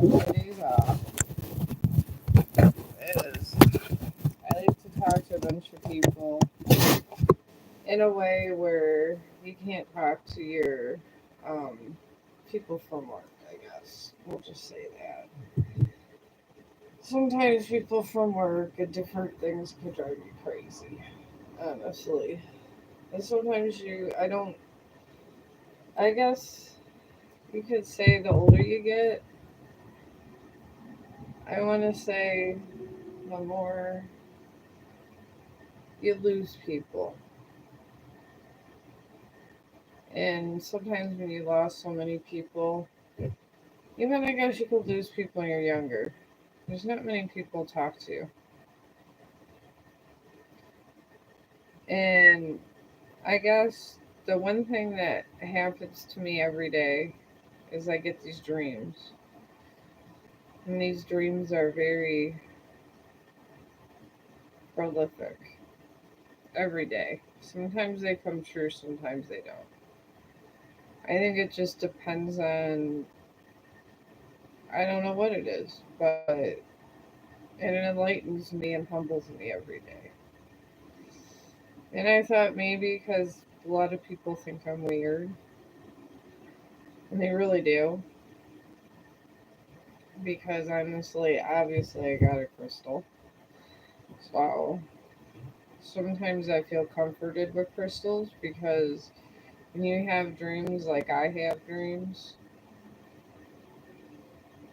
my days off is I like to talk to a bunch of people in a way where you can't talk to your um, people from work, I guess. We'll just say that. Sometimes people from work and different things can drive me crazy, honestly. And sometimes I don't, I guess you could say the older you get, I want to say the more you lose people. And sometimes when you lost so many people, even I guess you could lose people when you're younger. There's not many people to talk to. And I guess the one thing that happens to me every day is I get these dreams. And these dreams are very prolific every day. Sometimes they come true, sometimes they don't. I think it just depends on, I don't know what it is, but it enlightens me and humbles me every day. And I thought maybe because a lot of people think I'm weird, and they really do, because honestly, obviously, I got a crystal. So sometimes I feel comforted with crystals because when you have dreams like I have dreams,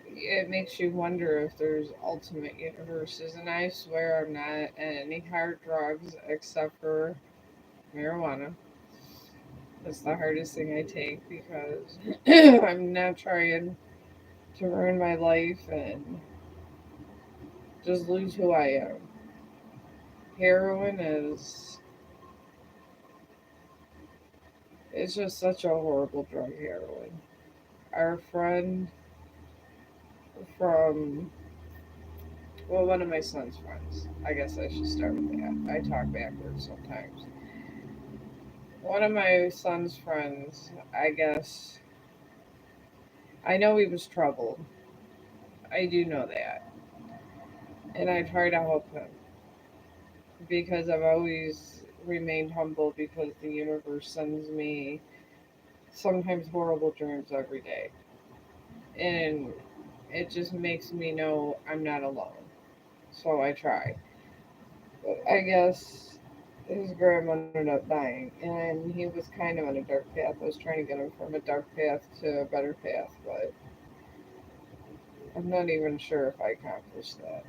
it makes you wonder if there's ultimate universes. And I swear I'm not on any hard drugs except for marijuana. That's the hardest thing I take because I'm not trying to ruin my life and just lose who I am. Heroin is, it's just such a horrible drug, heroin. Our friend from, well, one of my son's friends, I guess I should start with that. I talk backwards sometimes. One of my son's friends, I guess, I know he was troubled. I do know that. And I try to help him because I've always remained humble because the universe sends me sometimes horrible dreams every day. And it just makes me know I'm not alone. So I try. But I guess his grandma ended up dying, and he was kind of on a dark path. I was trying to get him from a dark path to a better path, but I'm not even sure if I accomplished that.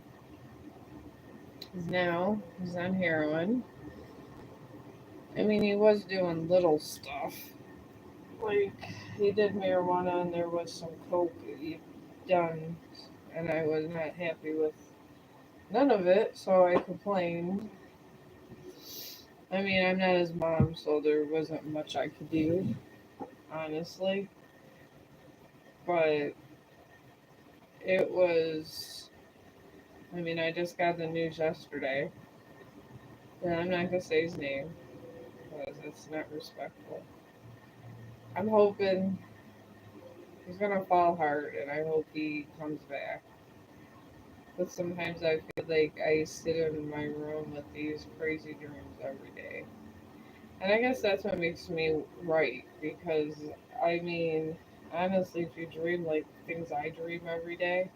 Now he's on heroin. I mean, he was doing little stuff. Like, he did marijuana and there was some coke he done, and I was not happy with none of it, so I complained. I mean, I'm not his mom, so there wasn't much I could do, honestly. But it was, I mean, I just got the news yesterday, and I'm not gonna say his name because it's not respectful. I'm hoping he's gonna fall hard, and I hope he comes back. But sometimes I feel like I sit in my room with these crazy dreams every day. And I guess that's what makes me right because I mean, honestly, if you dream like things I dream every day,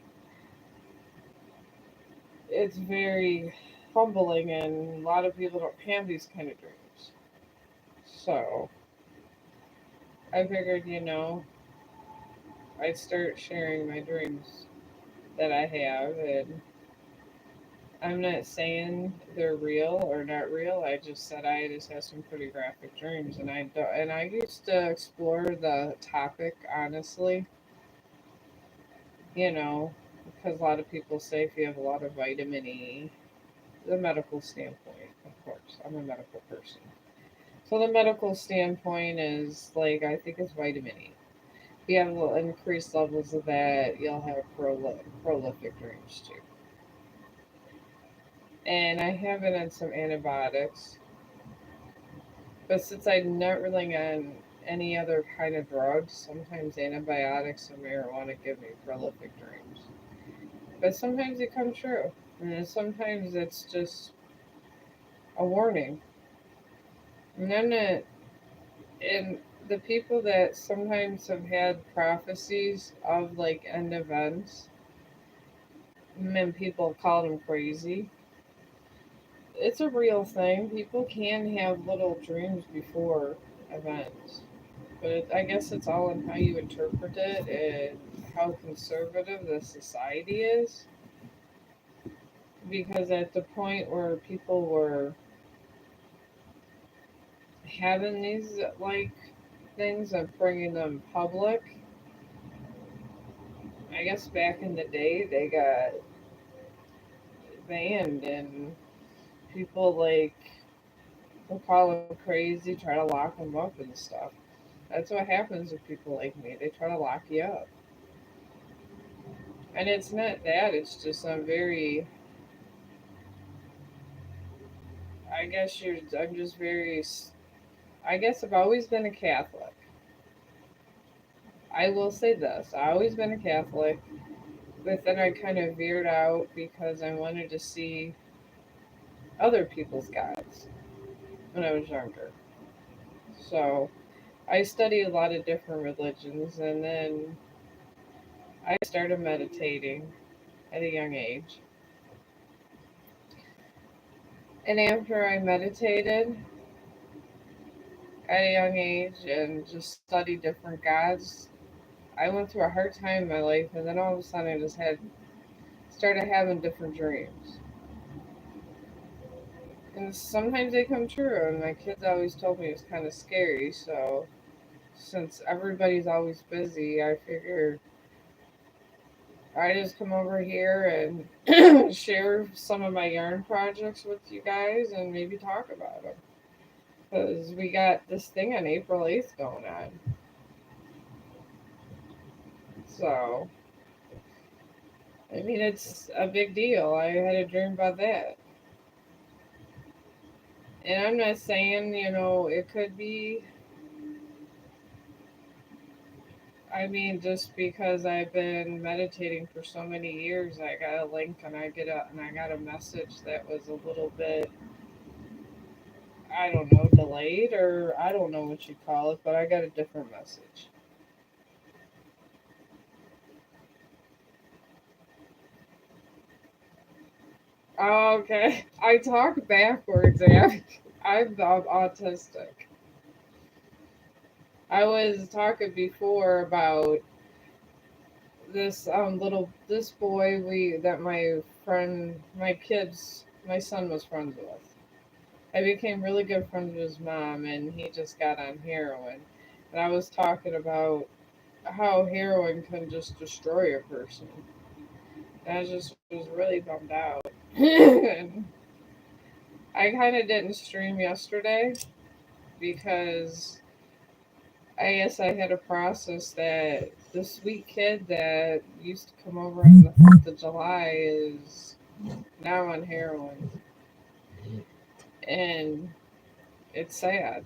it's very humbling, and a lot of people don't have these kind of dreams. So I figured, I'd start sharing my dreams that I have, and I'm not saying they're real or not real. I just said I just have some pretty graphic dreams, and I don't. And I used to explore the topic honestly, you know, because a lot of people say if you have a lot of vitamin E, the medical standpoint, of course, I'm a medical person. So the medical standpoint is like I think it's vitamin E. If you have increased levels of that, you'll have prolific dreams too. And I have been on some antibiotics, but since I'm not relying on any other kind of drugs. Sometimes antibiotics and marijuana give me prolific dreams. But sometimes it comes true. And then sometimes it's just a warning. And I'm not, and the people that sometimes have had prophecies of like end events, and people call them crazy. It's a real thing. People can have little dreams before events. But I guess it's all in how you interpret it and how conservative the society is. Because at the point where people were having these like things and bringing them public, I guess back in the day they got banned and people like will call them crazy, try to lock them up and stuff. That's what happens with people like me. They try to lock you up. And it's not that, it's just I'm very, I guess I'm just very, I guess I've always been a Catholic. I will say this, I've always been a Catholic, but then I kind of veered out because I wanted to see other people's gods when I was younger. So I studied a lot of different religions and then I started meditating at a young age. And after I meditated at a young age and just studied different gods, I went through a hard time in my life, and then all of a sudden I just had started having different dreams. And sometimes they come true, and my kids always told me it was kind of scary. So since everybody's always busy, I figured I just come over here and share some of my yarn projects with you guys and maybe talk about them. Because we got this thing on April 8th going on. So, I mean, it's a big deal. I had a dream about that. And I'm not saying, it could be, I mean, just because I've been meditating for so many years, I got a link and I got a message that was a little bit, I don't know, delayed or I don't know what you'd call it, but I got a different message. Oh, okay. I talk backwards. I'm autistic. I was talking before about this boy we that my friend my son was friends with. I became really good friends with his mom, and he just got on heroin. And I was talking about how heroin can just destroy a person. And I just was really bummed out. And I kind of didn't stream yesterday because I guess I had to process that the sweet kid that used to come over on the 4th of July is now on heroin. And it's sad.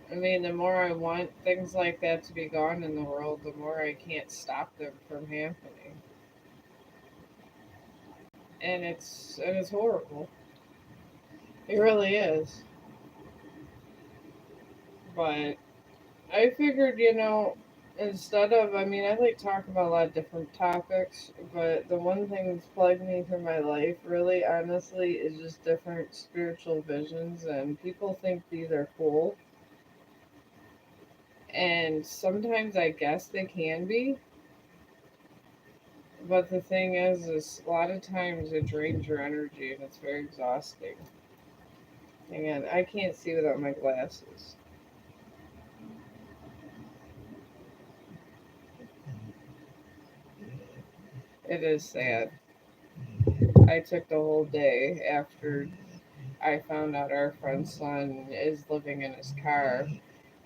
I mean, the more I want things like that to be gone in the world, the more I can't stop them from happening. And it's horrible. It really is. But I figured, instead of, I mean, I like talking about a lot of different topics, but the one thing that's plagued me through my life, really, honestly, is just different spiritual visions. And people think these are cool. And sometimes I guess they can be. But the thing is a lot of times it drains your energy and it's very exhausting. And I can't see without my glasses. It is sad. I took the whole day after I found out our friend's son is living in his car,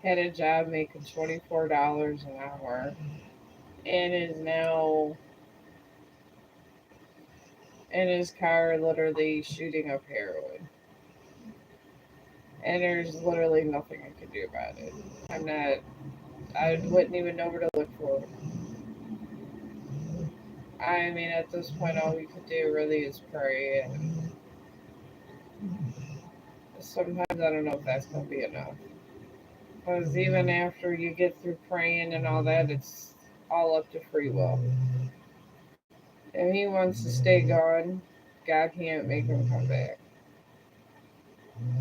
had a job making $24 an hour, and is now in his car literally shooting up heroin. and there's literally nothing I could do about it. I'm not. I wouldn't even know where to look for it. I mean, at this point, all we could do really is pray, and sometimes I don't know if that's gonna be enough. Because even after you get through praying and all that, it's all up to free will. If he wants to stay gone, God can't make him come back.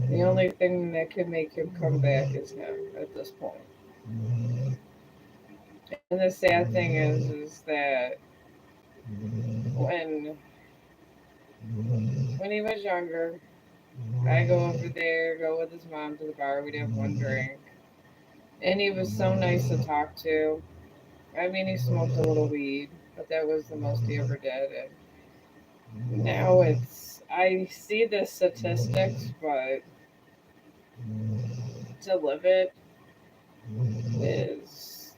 The only thing that could make him come back is him at this point. And the sad thing is that when when he was younger, I go over there, go with his mom to the bar. We'd have one drink, and he was so nice to talk to. I mean, he smoked a little weed, but that was the most he ever did. And now it's I see the statistics, but to live it is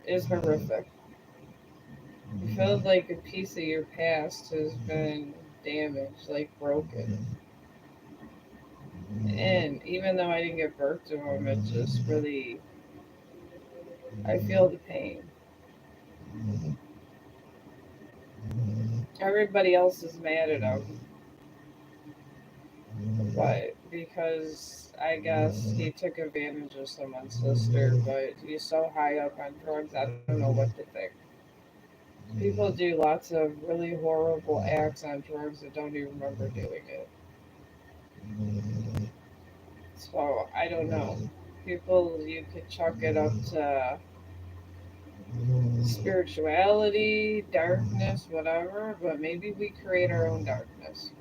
is horrific. You feel like a piece of your past has been damaged, like broken. And even though I didn't give birth to him, it just really I feel the pain. Everybody else is mad at him, but because I guess he took advantage of someone's sister, but he's so high up on drugs, I don't know what to think. People do lots of really horrible acts on drugs that don't even remember doing it. So I don't know. People, you could chalk it up to spirituality, darkness, whatever, but maybe we create our own darkness.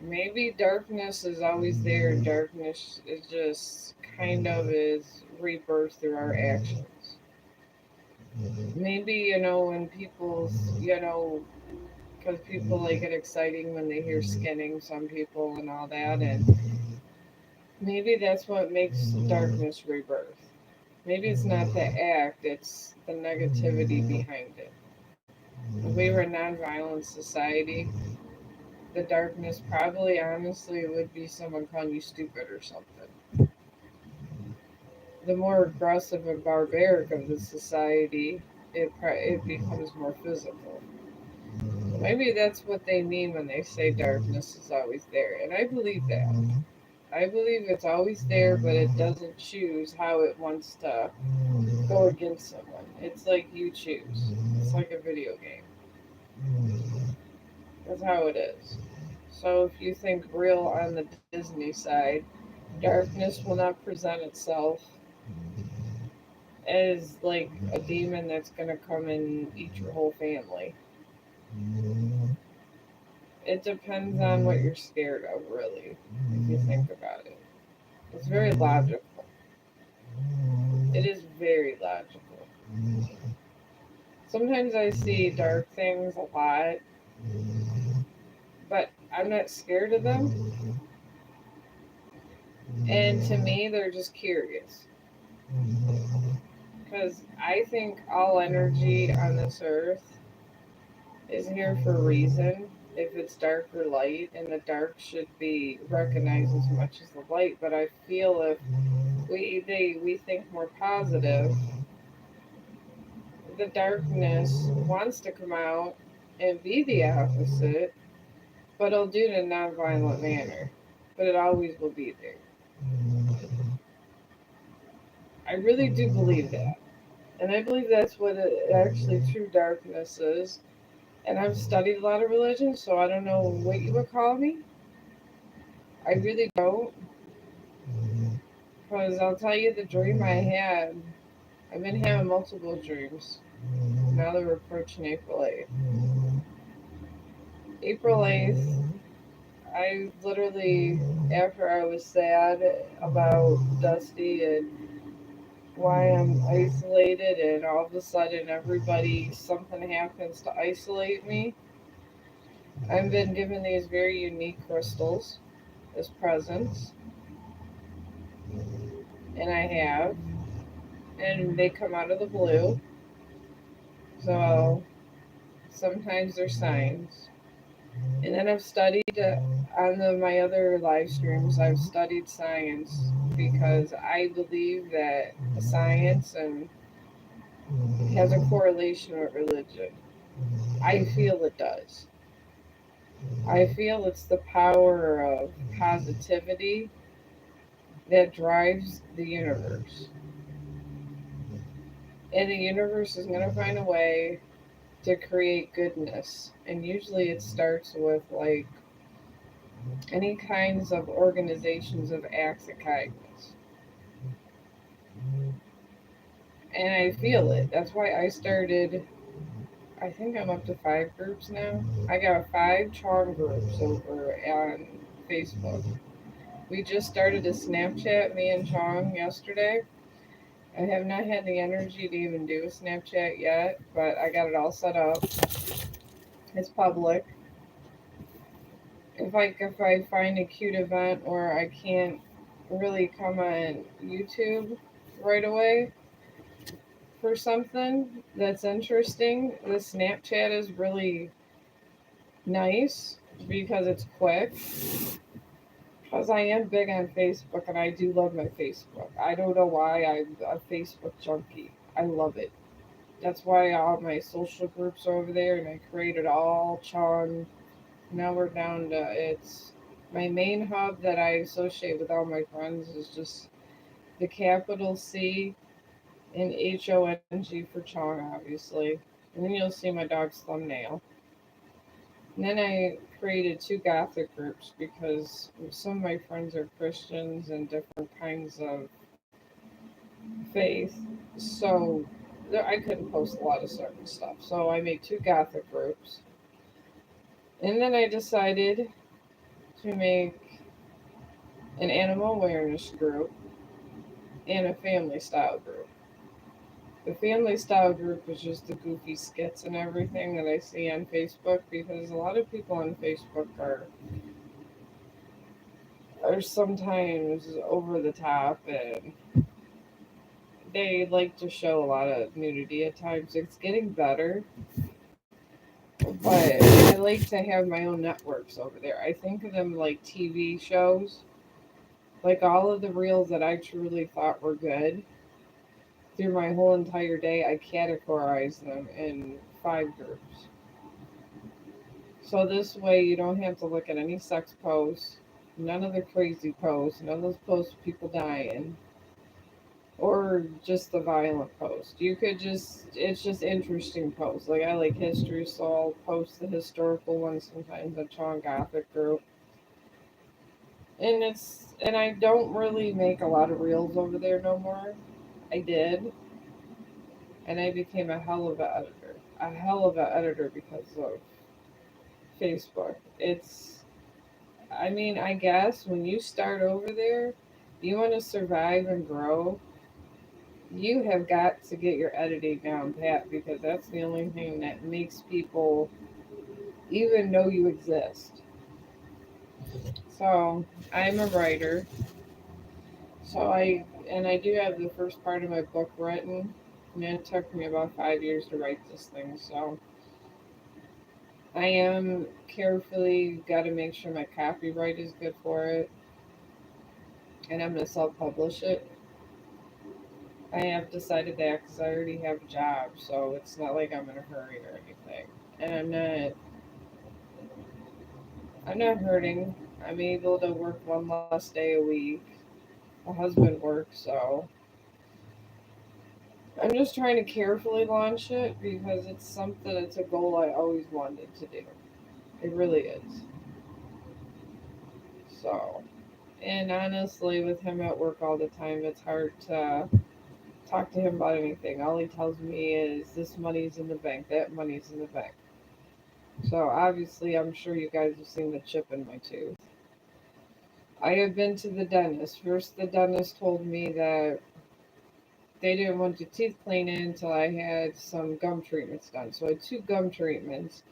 Maybe darkness is always there, and darkness is just kind of is rebirth through our actions. Maybe, when people's, because people like it exciting when they hear skinning some people and all that, and maybe that's what makes darkness rebirth. Maybe it's not the act, it's the negativity behind it. If we were a nonviolent society, the darkness probably honestly would be someone calling you stupid or something. The more aggressive and barbaric of the society, it becomes more physical. Maybe that's what they mean when they say darkness is always there, and I believe that. I believe it's always there, but it doesn't choose how it wants to go against someone. It's like you choose. It's like a video game. That's how it is. So if you think real on the Disney side, darkness will not present itself as like a demon that's gonna come and eat your whole family. It depends on what you're scared of, really, if you think about it. It's very logical. It is very logical. Sometimes I see dark things a lot, but I'm not scared of them. And to me, they're just curious. Because I think all energy on this earth is here for a reason. If it's dark or light, and the dark should be recognized as much as the light. But I feel if we think more positive, the darkness wants to come out and be the opposite, but it'll do it in a non-violent manner. But it always will be there. I really do believe that. And I believe that's what actually true darkness is. And I've studied a lot of religions, so I don't know what you would call me. I really don't. Because I'll tell you the dream I had. I've been having multiple dreams. Now that we're approaching April 8th. April 8th, I literally, after I was sad about Dusty and why I'm isolated, and all of a sudden something happens to isolate me. I've been given these very unique crystals as presents, and I have, and they come out of the blue. So sometimes they're signs. And then I've studied on my other live streams, I've studied science because I believe that science and has a correlation with religion. I feel it does. I feel it's the power of positivity that drives the universe. And the universe is going to find a way to create goodness. And usually it starts with like any kinds of organizations of acts of kindness. And I feel it. That's why I started, I think I'm up to 5 groups now. I got 5 Chong groups over on Facebook. We just started a Snapchat, me and Chong, yesterday. I have not had the energy to even do a Snapchat yet, but I got it all set up. It's public. If I find a cute event or I can't really come on YouTube right away for something that's interesting, the Snapchat is really nice because it's quick. Because I am big on Facebook and I do love my Facebook. I don't know why I'm a Facebook junkie. I love it. That's why all my social groups are over there and I created all Chong. Now we're down to it's my main hub that I associate with all my friends is just the capital C and HONG for Chong, obviously. And then you'll see my dog's thumbnail. And then I created 2 Gothic groups because some of my friends are Christians and different kinds of faith. So I couldn't post a lot of certain stuff. So I made 2 Gothic groups. And then I decided to make an animal awareness group and a family style group. The family style group is just the goofy skits and everything that I see on Facebook because a lot of people on Facebook are sometimes over the top and they like to show a lot of nudity at times. It's getting better, but I like to have my own networks over there. I think of them like TV shows. Like all of the reels that I truly thought were good through my whole entire day, I categorize them in 5 groups. So this way you don't have to look at any sex posts, none of the crazy posts, none of those posts of people dying, or just the violent post. You could just it's just interesting posts. Like I like history, so I'll post the historical ones sometimes on Chong Gothic group. And I don't really make a lot of reels over there no more. I did, and I became a hell of a editor. A hell of a editor because of Facebook. I mean, I guess when you start over there, you want to survive and grow, you have got to get your editing down pat because that's the only thing that makes people even know you exist. So I'm a writer. I do have the first part of my book written, and it took me about 5 years to write this thing. So I am carefully got to make sure my copyright is good for it, and I'm gonna self-publish it. I have decided that because I already have a job, so it's not like I'm in a hurry or anything. And I'm not hurting. I'm able to work one less day a week. My husband works, so I'm just trying to carefully launch it because it's a goal I always wanted to do. It really is. So, and honestly, with him at work all the time, it's hard to talk to him about anything. All he tells me is this money's in the bank, that money's in the bank. So obviously, I'm sure you guys have seen the chip in my tooth. I have been to the dentist. First, the dentist told me that they didn't want the teeth cleaned until I had some gum treatments done. So I had 2 gum treatments.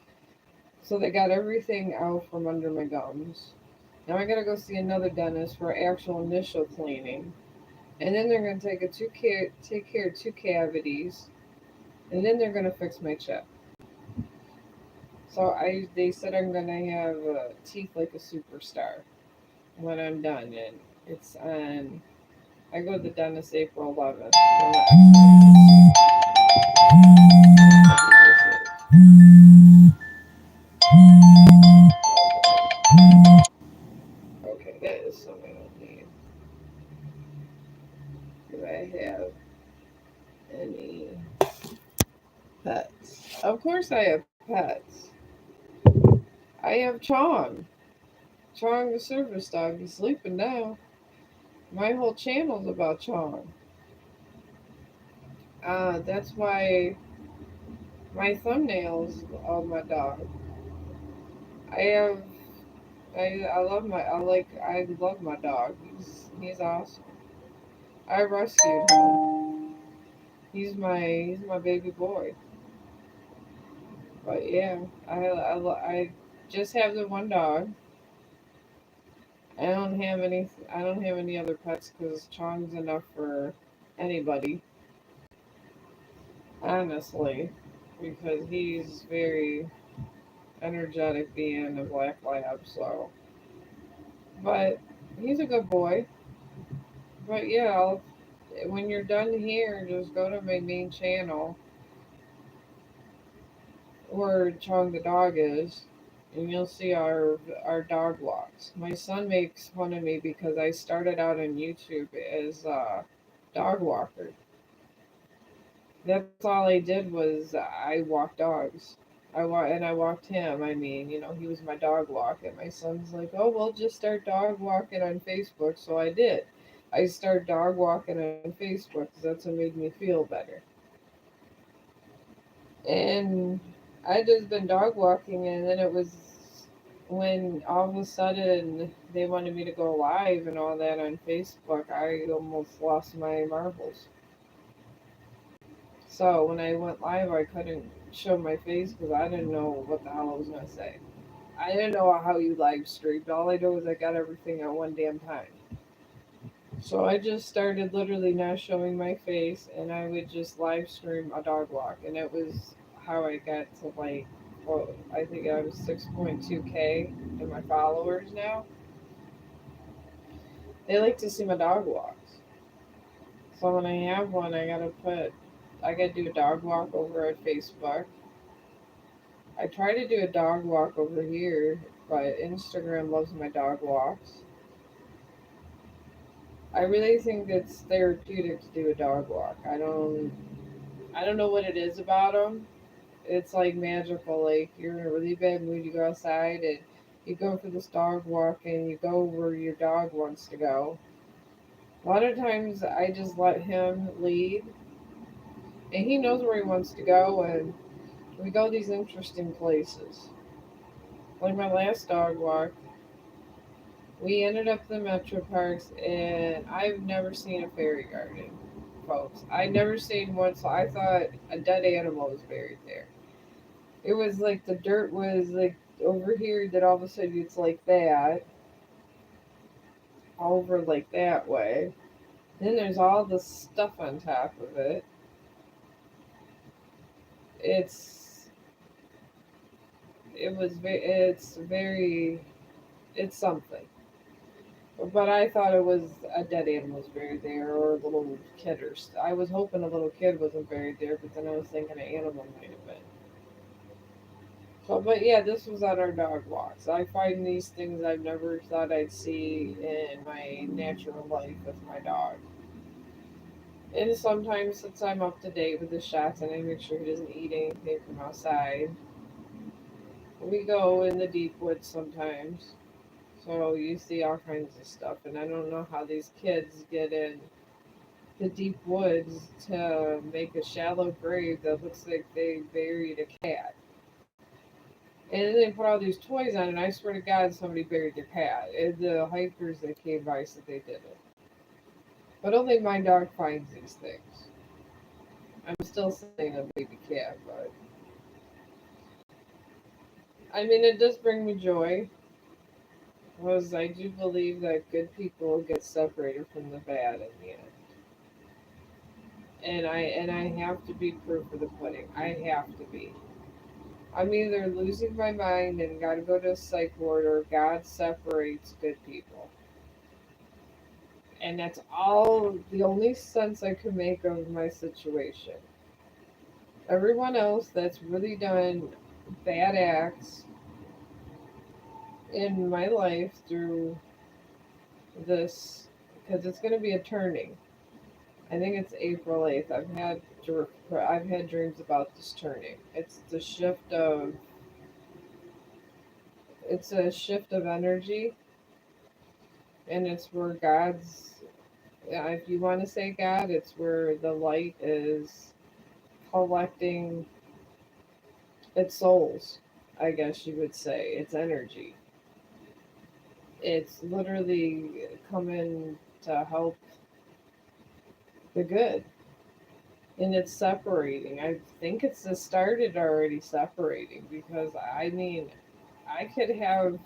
So they got everything out from under my gums. Now I gotta go see another dentist for actual initial cleaning. And then they're gonna take care of 2 cavities. And then they're gonna fix my chip. So they said I'm gonna have teeth like a superstar when I'm done, and it's on. I go to the dentist April 11th. Okay, that is something I don't need. Do I have any pets? Of course I have pets. I have Chong. Chong the service dog. He's sleeping now. My whole channel's about Chong. That's why my thumbnails of my dog. I have I love my dog. He's awesome. I rescued him. He's my baby boy. But yeah, I just have the one dog. I don't have any other pets because Chong's enough for anybody. Honestly, because he's very energetic being a black lab. So, but he's a good boy. But yeah, when you're done here, just go to my main channel where Chong the dog is, and you'll see our dog walks. My son makes fun of me because I started out on YouTube as a dog walker. That's all I did was I walked dogs. I walked him. I mean, he was my dog walk, and my son's like, "Oh, well, just start dog walking on Facebook." So I did. I started dog walking on Facebook because that's what made me feel better. And I just been dog walking, and then it was when all of a sudden they wanted me to go live and all that on Facebook. I almost lost my marbles. So when I went live, I couldn't show my face because I didn't know what the hell I was gonna say. I didn't know how you live streamed. All I knew was I got everything at one damn time. So I just started literally not showing my face, and I would just live stream a dog walk, and it was how I got to well, I think I was 6.2K in my followers now. They like to see my dog walks. So when I have one, I gotta do a dog walk over at Facebook. I try to do a dog walk over here, but Instagram loves my dog walks. I really think it's therapeutic to do a dog walk. I don't know what it is about them. It's like magical. Like you're in a really bad mood, you go outside and you go for this dog walk and you go where your dog wants to go. A lot of times I just let him lead and he knows where he wants to go and we go these interesting places. Like my last dog walk, we ended up in the metro parks and I've never seen a fairy garden, folks. I never seen one, so I thought a dead animal was buried there. It was like the dirt was like over here, that all of a sudden it's like that, over like that way. Then there's all the stuff on top of it. It's it's very it's something. But I thought it was a dead animal was buried there, or a little kid, I was hoping a little kid wasn't buried there, but then I was thinking an animal might have been. So, but yeah, this was on our dog walks. I find these things I've never thought I'd see in my natural life with my dog. And sometimes, since I'm up to date with the shots and I make sure he doesn't eat anything from outside, we go in the deep woods sometimes. So you see all kinds of stuff. And I don't know how these kids get in the deep woods to make a shallow grave that looks like they buried a cat. And then they put all these toys on, and I swear to God, somebody buried their cat. And the hikers that came by said they did it. But only my dog finds these things. I'm still saying a baby cat, but I mean, it does bring me joy, because I do believe that good people get separated from the bad in the end. And I have to be proof of the pudding. I have to be. I'm either losing my mind and got to go to a psych ward, or God separates good people. And that's all the only sense I could make of my situation. Everyone else that's really done bad acts in my life through this, because it's going to be a turning. I think it's April 8th. I've had dreams about this turning. It's a shift of energy, and it's where God's, if you want to say God, it's where the light is collecting its souls, I guess you would say, its energy. It's literally coming to help the good. And it's separating. I think it's started already separating, because I mean, I could have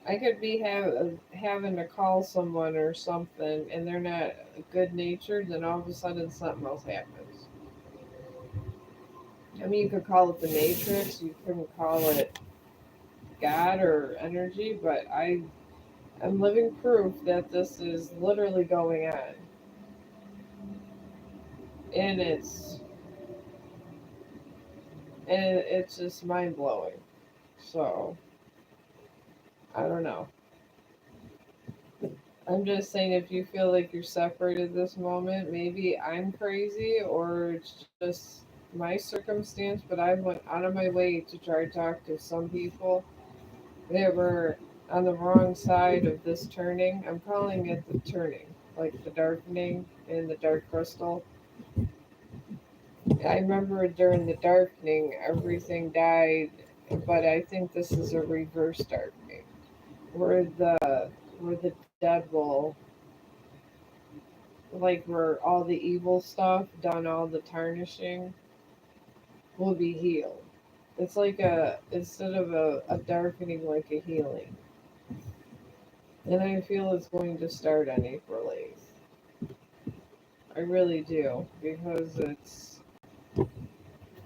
I could be having to call someone or something, and they're not good natured, then all of a sudden something else happens. I mean, you could call it the Matrix, you couldn't call it God or energy, but I'm living proof that this is literally going on, and it's just mind blowing. So I don't know. I'm just saying, if you feel like you're separated this moment, maybe I'm crazy or it's just my circumstance, but I went out of my way to try to talk to some people that were on the wrong side of this turning. I'm calling it the turning, like the darkening in the dark crystal. I remember during the darkening, everything died, but I think this is a reverse darkening, where the dead will, like, where all the evil stuff done, all the tarnishing will be healed. It's like a instead of a darkening, like a healing. And I feel it's going to start on April 8th. I really do, because it's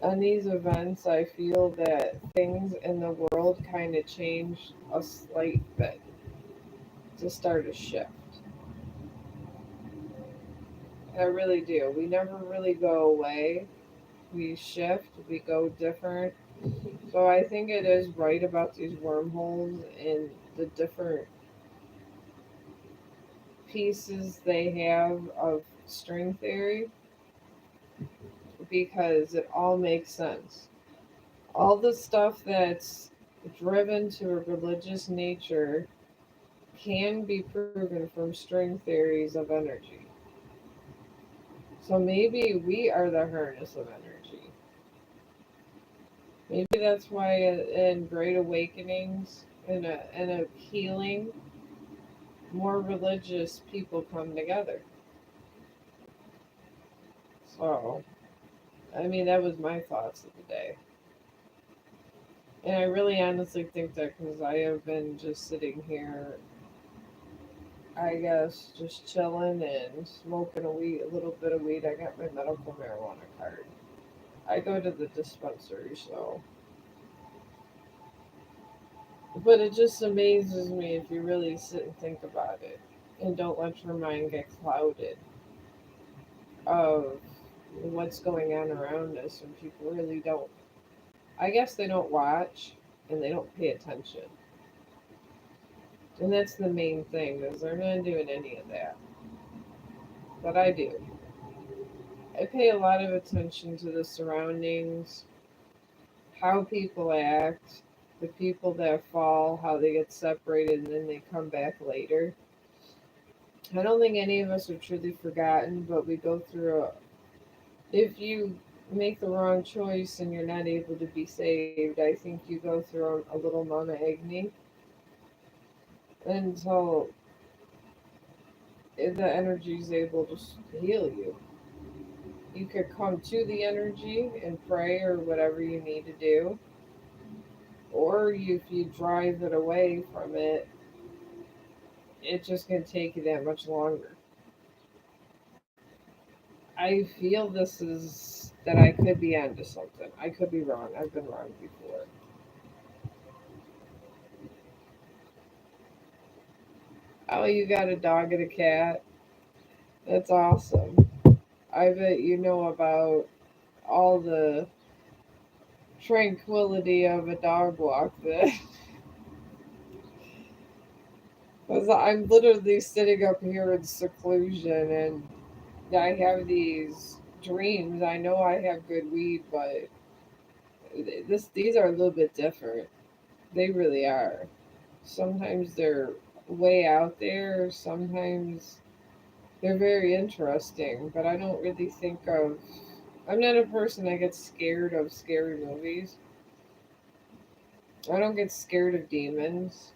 on these events I feel that things in the world kind of change a slight bit to start a shift. I really do. We never really go away. We shift, we go different. So I think it is right about these wormholes and the different pieces they have of string theory, because it all makes sense. All the stuff that's driven to a religious nature can be proven from string theories of energy. So maybe we are the harness of energy. Maybe that's why in Great Awakenings, in a healing, more religious people come together. So, I mean, that was my thoughts of the day. And I really honestly think that because I have been just sitting here, I guess, just chilling and smoking a little bit of weed. I got my medical marijuana card. I go to the dispensary, so. But it just amazes me if you really sit and think about it and don't let your mind get clouded of what's going on around us, and people really don't, I guess they don't watch and they don't pay attention. And that's the main thing, is they're not doing any of that. But I do. I pay a lot of attention to the surroundings, how people act, the people that fall, how they get separated and then they come back later. I don't think any of us are truly forgotten, but we go through if you make the wrong choice and you're not able to be saved, I think you go through a little amount of agony until the energy is able to heal you. You could come to the energy and pray or whatever you need to do, or if you drive it away from it, it's just going to take you that much longer. I feel this is. that I could be onto something. I could be wrong. I've been wrong before. Oh, you got a dog and a cat? That's awesome. I bet you know about all the tranquility of a dog walk then. Because I'm literally sitting up here in seclusion and I have these dreams. I know I have good weed, but these are a little bit different. They really are. Sometimes they're way out there, sometimes they're very interesting, but I don't really think of. I'm not a person that gets scared of scary movies. I don't get scared of demons.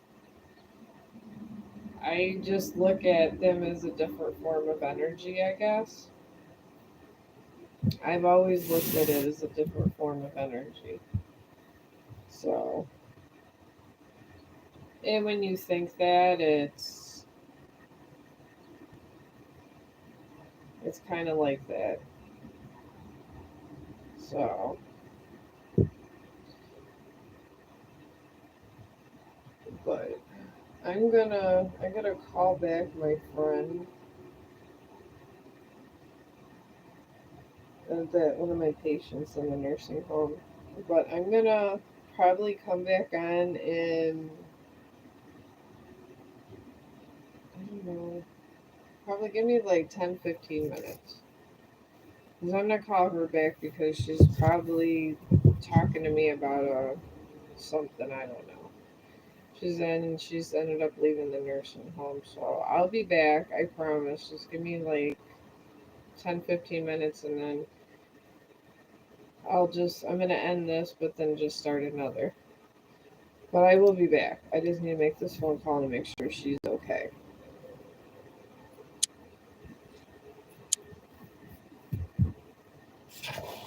I just look at them as a different form of energy, I guess. I've always looked at it as a different form of energy. So, and when you think that, it's kind of like that. So, but I gotta call back my friend that one of my patients in the nursing home. But I'm gonna probably come back on in I don't know, probably give me like 10-15 minutes. Because I'm gonna call her back because she's probably talking to me about something I don't know. She's ended up leaving the nursing home, so I'll be back. I promise. Just give me like 10-15 minutes, and then I'm gonna end this, but then just start another. But I will be back. I just need to make this phone call to make sure she's okay.